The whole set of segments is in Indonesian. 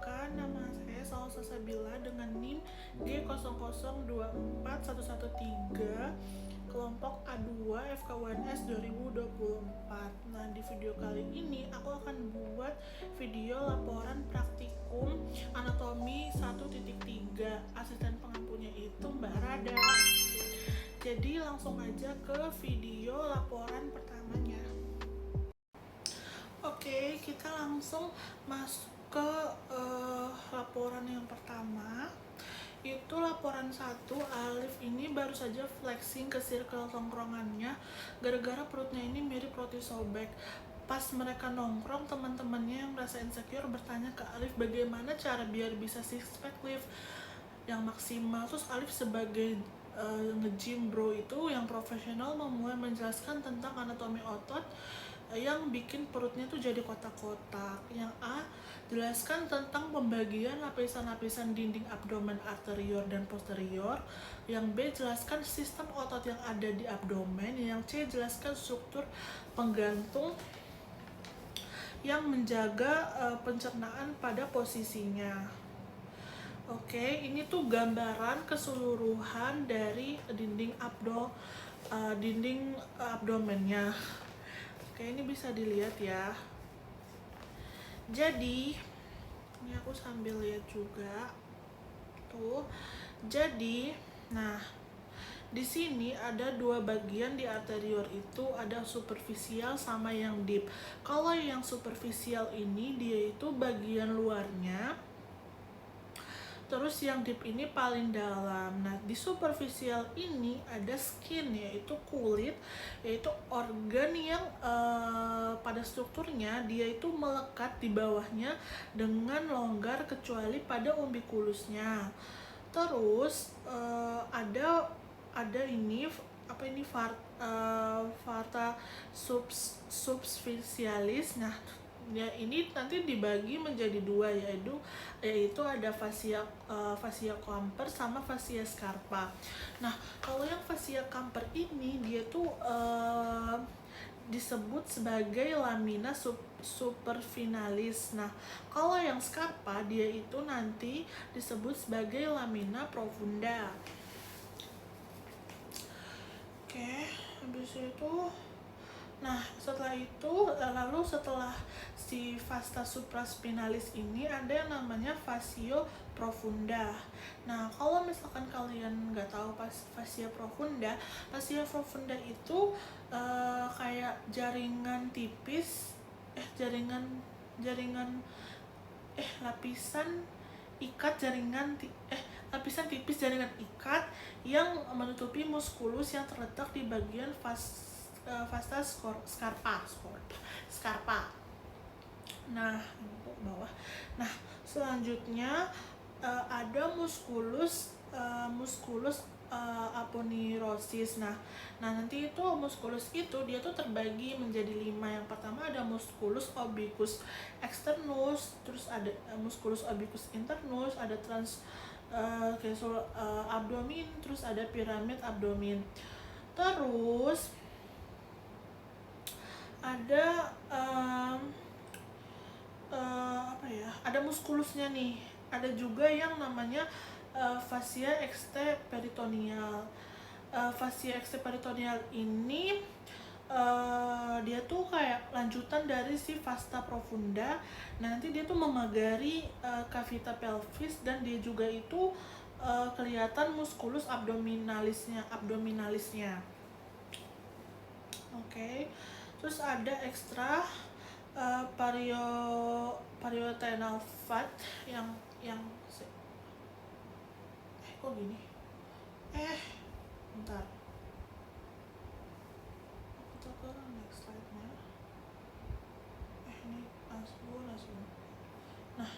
perkenalkan, nama saya Salsa Sabila dengan NIM G0024113 kelompok A2 FKUNS 2024. Nah, di video kali ini aku akan buat video laporan praktikum anatomi 1.3. Asisten pengampunya itu Mbak Rada. Jadi langsung aja ke video laporan pertamanya. Oke, kita langsung masuk ke laporan yang pertama. Itu laporan 1, Alif ini baru saja flexing ke circle tongkrongannya gara-gara perutnya ini mirip roti sobek. Pas mereka nongkrong, teman-temannya yang merasa insecure bertanya ke Alif bagaimana cara biar bisa six pack lift yang maksimal. Terus Alif sebagai nge-gym bro itu yang profesional memulai menjelaskan tentang anatomi otot yang bikin perutnya tuh jadi kotak-kotak. Yang A, jelaskan tentang pembagian lapisan-lapisan dinding abdomen anterior dan posterior. Yang B, jelaskan sistem otot yang ada di abdomen. Yang C, jelaskan struktur penggantung yang menjaga pencernaan pada posisinya. Oke, ini tuh gambaran keseluruhan dari dinding abdomennya. Oke, ini bisa dilihat ya. Jadi, ini aku sambil lihat juga. Tuh. Jadi, nah, di sini ada dua bagian di anterior itu, ada superficial sama yang deep. Kalau yang superficial ini dia itu bagian luarnya. Terus yang deep ini paling dalam. Nah, di superficial ini ada skin, yaitu kulit, yaitu organ yang pada strukturnya dia itu melekat di bawahnya dengan longgar kecuali pada umbikulusnya. Terus ada ini apa ini farta subspecialis. Nah, ya ini nanti dibagi menjadi dua, yaitu ada fascia Camper sama fascia scarpa. Nah, kalau yang fascia Camper ini dia tuh disebut sebagai lamina superfinalis. Nah, kalau yang scarpa dia itu nanti disebut sebagai lamina profunda. Oke, habis itu nah, setelah itu, lalu setelah si vasta supraspinalis ini ada yang namanya fascio profunda. Nah, kalau misalkan kalian nggak tahu fascia profunda itu kayak jaringan tipis, lapisan ikat lapisan tipis jaringan ikat yang menutupi muskulus yang terletak di bagian vasta scarpa. Nah, untuk bawah. Nah, selanjutnya ada muskulus aponeurosis. Nah, nanti itu muskulus itu dia tuh terbagi menjadi 5. Yang pertama ada musculus obliquus externus, terus ada musculus obliquus internus, ada transcaesal abdomen, terus ada piramid abdomen. Terus ada ada muskulusnya nih. Ada juga yang namanya fascia extraperitoneal. Fascia extraperitoneal ini dia tuh kayak lanjutan dari si vasta profunda. Nanti dia tuh memagari cavita pelvis, dan dia juga itu kelihatan musculus abdominalisnya. Oke. Terus ada ekstra parietal fat yang kok gini? Bentar. Kita ke next slide-nya. Ini langsung. Nah,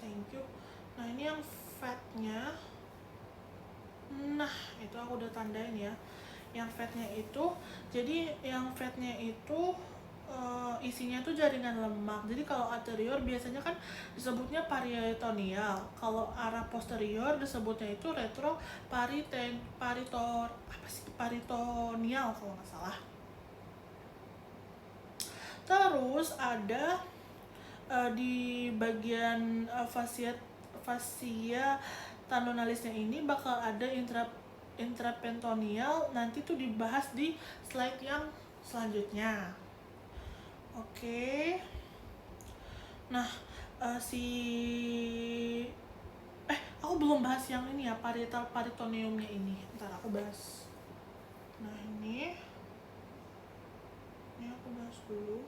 thank you. Nah, ini yang fatnya. Nah, itu aku udah tandain ya. Yang fatnya itu, jadi yang fatnya itu isinya tuh jaringan lemak. Jadi kalau anterior biasanya kan disebutnya paritoneal, kalau arah posterior disebutnya itu paritoneal kalau nggak salah. Terus ada di bagian fasia tendonalisnya ini bakal ada intraperitoneal, nanti tuh dibahas di slide yang selanjutnya. Oke. Nah, aku belum bahas yang ini ya, parietal peritoneumnya ini. Ntar aku bahas. Nah, ini aku bahas dulu.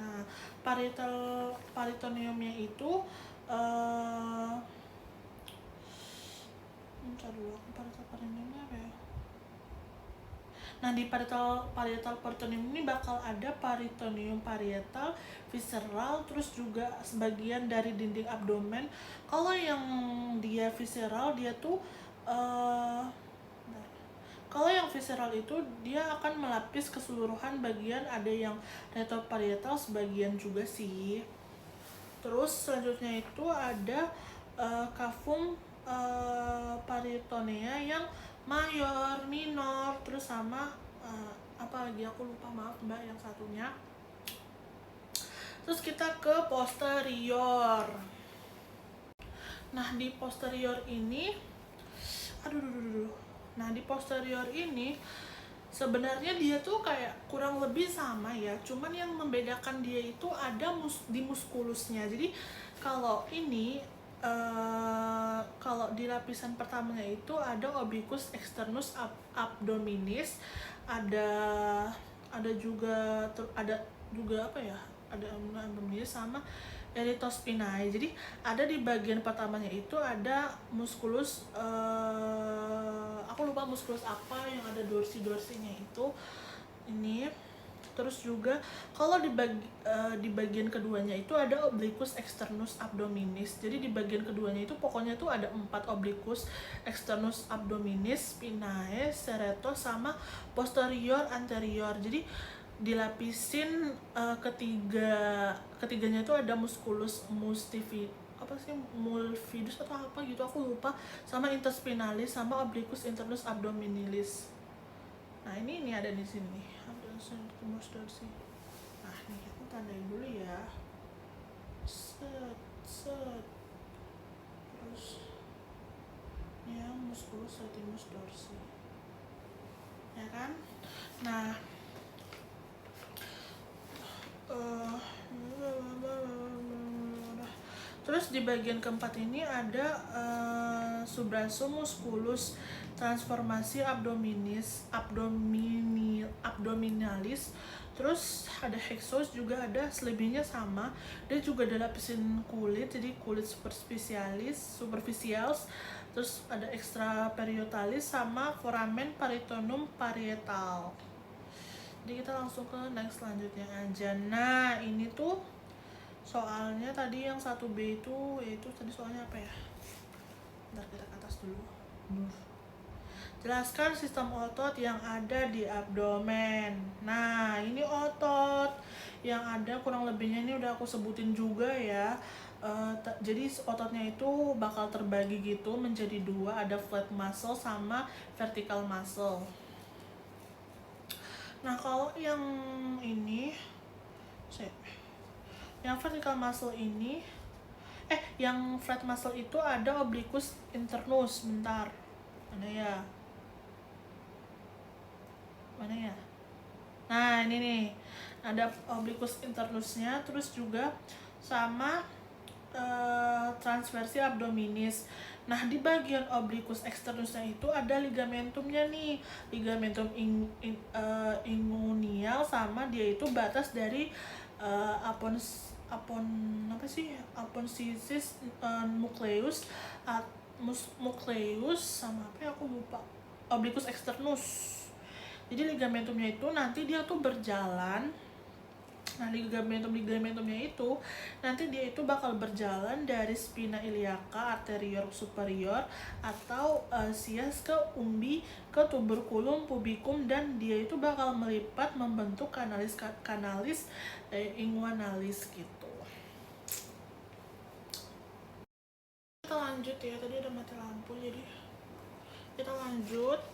Nah, parietal peritoneumnya itu ntar dulu, aku parietal peritoneumnya apa ya? Nah, di parietal peritoneum ini bakal ada peritoneum parietal, visceral, terus juga sebagian dari dinding abdomen. Kalau yang dia visceral, dia tuh kalau yang visceral itu dia akan melapis keseluruhan bagian, ada yang retroparietal sebagian juga sih. Terus selanjutnya itu ada cavum peritonea yang mayor, minor, terus sama apa lagi aku lupa, maaf mbak yang satunya. Terus kita ke posterior. Nah, di posterior ini Nah, di posterior ini sebenarnya dia tuh kayak kurang lebih sama ya, cuman yang membedakan dia itu ada di muskulusnya. Jadi kalau ini kalau di lapisan pertamanya itu ada obliquus externus abdominis, ada juga apa ya, ada abdominis sama erythrospinae. Jadi ada di bagian pertamanya itu ada muskulus, aku lupa muskulus apa yang ada dorsinya itu ini. Terus juga kalau di bagian keduanya itu ada obliquus externus abdominis. Jadi di bagian keduanya itu pokoknya tuh ada 4 obliquus externus abdominis, spinae, serratus, sama posterior anterior. Jadi dilapisin ketiganya itu ada musculus multifidus atau apa gitu, aku lupa, sama interspinalis, sama obliquus internus abdominalis. Nah, ini ada di sini. Nah, nih aku tandain dulu ya. Terus ini yang musculus latimus dorsi. Ya kan? Nah, terus di bagian keempat ini ada subrasum musculus transformasi abdominalis. Terus ada hexos juga ada, selebihnya sama. Dia juga ada lapisin kulit, jadi kulit superficialis. Terus ada extraparietalis sama foramen peritonum parietal. Jadi kita langsung ke next selanjutnya aja. Nah, ini tuh soalnya tadi yang 1B itu tadi soalnya apa ya? Bentar, kita ke atas dulu. Jelaskan sistem otot yang ada di abdomen. Nah, ini otot yang ada kurang lebihnya ini udah aku sebutin juga ya. Jadi ototnya itu bakal terbagi gitu menjadi 2, ada flat muscle sama vertical muscle. Nah, kalau yang ini yang vertical muscle ini yang flat muscle itu ada obliquus internus. Bentar, mana ya? Nah, ini nih ada obliquus internusnya, terus juga sama transversi abdominis. Nah, di bagian obliquus externusnya itu ada ligamentumnya nih, ligamentum inguinal, sama dia itu batas dari aponeurosis nucleus sama apa ya, aku lupa, obliquus externus. Jadi ligamentumnya itu nanti dia tuh berjalan. Nah, ligamentumnya itu nanti dia itu bakal berjalan dari spina iliaca anterior superior atau sias ke umbi ke tuberculum pubicum, dan dia itu bakal melipat membentuk kanalis inguinalis gitu. Kita lanjut ya, tadi ada mati lampu jadi kita lanjut.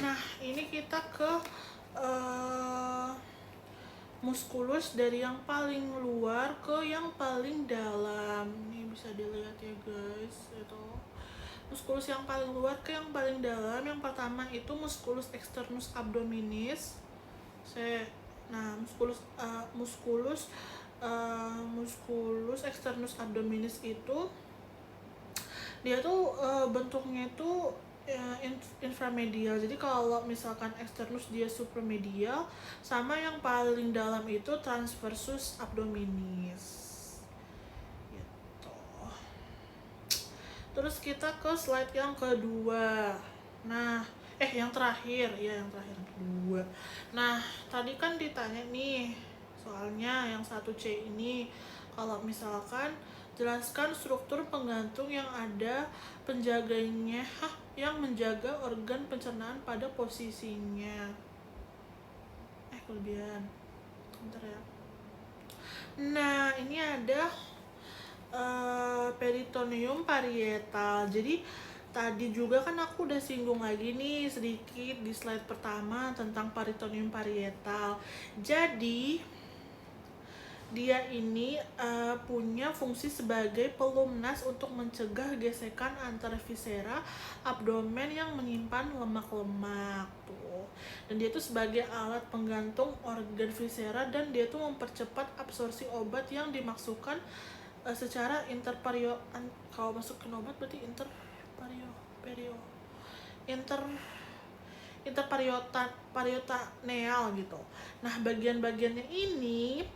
Nah, ini kita ke muskulus dari yang paling luar ke yang paling dalam. Ini bisa dilihat ya guys, itu muskulus yang paling luar ke yang paling dalam. Yang pertama itu muskulus externus abdominis. Nah, muskulus externus abdominis itu dia tuh bentuknya itu inframedial. Jadi kalau misalkan externus dia supremedial, sama yang paling dalam itu transversus abdominis gitu. Terus kita ke slide yang kedua. Nah, yang terakhir yang kedua. Nah, tadi kan ditanya nih soalnya yang 1C ini, kalau misalkan jelaskan struktur penggantung yang ada penjaganya yang menjaga organ pencernaan pada posisinya. Kelebihan. Bentar ya. Nah, ini ada peritoneum parietal. Jadi tadi juga kan aku udah singgung lagi nih sedikit di slide pertama tentang peritoneum parietal. Jadi dia ini punya fungsi sebagai pelumnas untuk mencegah gesekan antara viscera abdomen yang menyimpan lemak-lemak tuh. Dan dia tuh sebagai alat penggantung organ viscera, dan dia tuh mempercepat absorpsi obat yang dimasukkan secara kalau masukin obat berarti interperitoneal gitu. Nah, bagian-bagiannya ini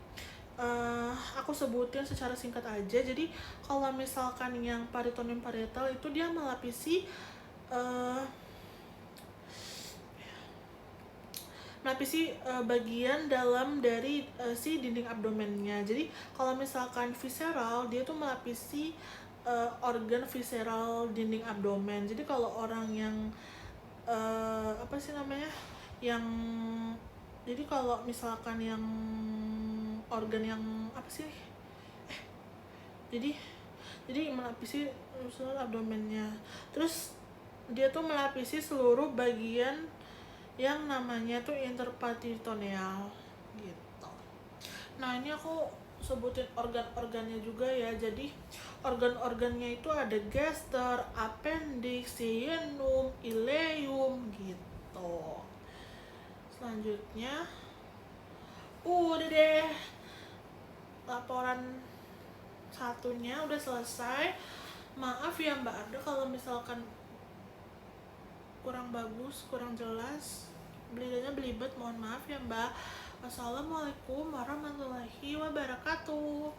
aku sebutin secara singkat aja. Jadi kalau misalkan yang peritoneum parietal itu dia melapisi bagian dalam dari si dinding abdomennya. Jadi kalau misalkan visceral, dia tuh melapisi organ visceral dinding abdomen. Jadi kalau orang yang jadi kalau misalkan yang organ yang jadi melapisi seluruh abdomennya. Terus dia tuh melapisi seluruh bagian yang namanya tuh interperitoneal gitu. Nah, ini aku sebutin organ-organnya juga ya. Jadi organ-organnya itu ada gaster, appendix, cyenum, ileum gitu. Selanjutnya udah deh, laporan satunya udah selesai. Maaf ya Mbak Arda kalau misalkan kurang bagus, kurang jelas, belibetnya belibet, mohon maaf ya Mbak. Wassalamualaikum warahmatullahi wabarakatuh.